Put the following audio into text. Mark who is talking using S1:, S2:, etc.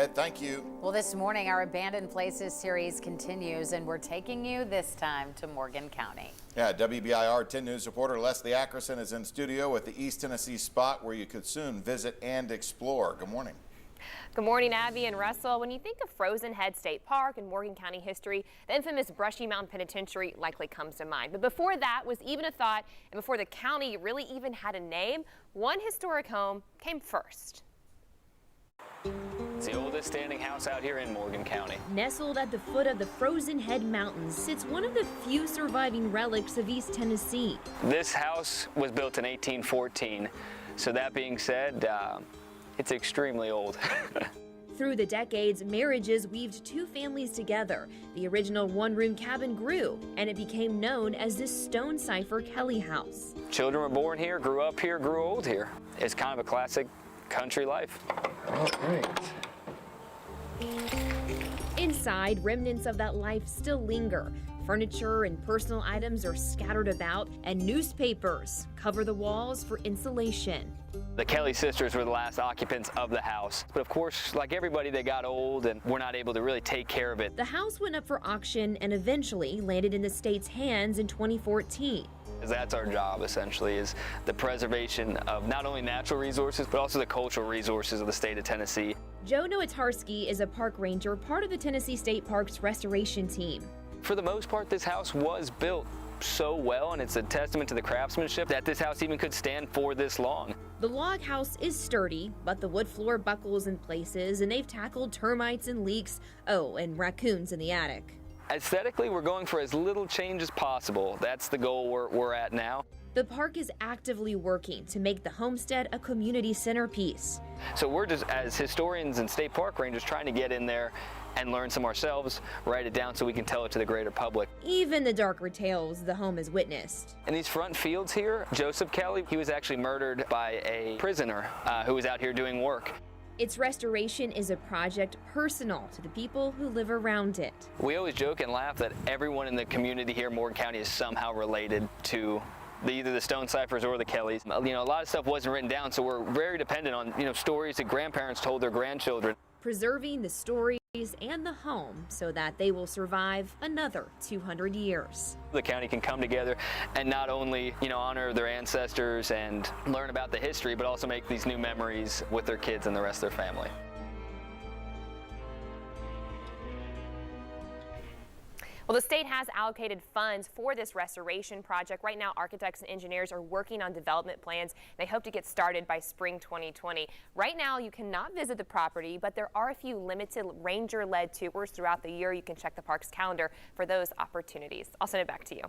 S1: Ed, thank you.
S2: Well, this morning, our Abandoned Places series continues, and we're taking you this time to Morgan County. Yeah,
S1: WBIR 10 News reporter Leslie Ackerson is in studio with the East Tennessee spot where you could soon visit and explore. Good morning.
S3: Good morning, Abby and Russell. When you think of Frozen Head State Park and Morgan County history, the infamous Brushy Mountain Penitentiary likely comes to mind. But before that was even a thought, and before the county really even had a name, one historic home came first.
S4: It's the oldest standing house out here in Morgan County.
S5: Nestled at the foot of the Frozen Head Mountains sits one of the few surviving relics of East Tennessee.
S4: This house was built in 1814, so that being said, it's extremely old.
S5: Through the decades, marriages weaved two families together. The original one-room cabin grew, and it became known as the Stonecipher-Kelly house.
S4: Children were born here, grew up here, grew old here. It's kind of a classic country life.
S6: All right.
S5: Inside, remnants of that life still linger. Furniture and personal items are scattered about, and newspapers cover the walls for insulation.
S4: The Kelly sisters were the last occupants of the house. But of course, like everybody, they got old and were not able to really take care of it.
S5: The house went up for auction and eventually landed in the state's hands in 2014.
S4: That's our job, essentially, is the preservation of not only natural resources, but also the cultural resources of the state of Tennessee.
S5: Joe Nowatarski is a park ranger, part of the Tennessee State Parks restoration team.
S4: For the most part, this house was built so well, and it's a testament to the craftsmanship that this house even could stand for this long.
S5: The log house is sturdy, but the wood floor buckles in places, and they've tackled termites and leaks, and raccoons in the attic.
S4: Aesthetically, we're going for as little change as possible. That's the goal we're at now.
S5: The park is actively working to make the homestead a community centerpiece.
S4: So we're just, as historians and state park rangers, trying to get in there and learn some ourselves, write it down so we can tell it to the greater public.
S5: Even the darker tales the home has witnessed.
S4: In these front fields here, Joseph Kelly, he was actually murdered by a prisoner who was out here doing work.
S5: Its restoration is a project personal to the people who live around it.
S4: We always joke and laugh that everyone in the community here in Morgan County is somehow related to either the Stonecyphers or the Kellys. A lot of stuff wasn't written down, so we're very dependent on, stories that grandparents told their grandchildren.
S5: Preserving the stories and the home so that they will survive another 200 years.
S4: The county can come together and not only, honor their ancestors and learn about the history, but also make these new memories with their kids and the rest of their family.
S3: Well, the state has allocated funds for this restoration project. Right now, architects and engineers are working on development plans. They hope to get started by spring 2020. Right now, you cannot visit the property, but there are a few limited ranger-led tours throughout the year. You can check the park's calendar for those opportunities. I'll send it back to you.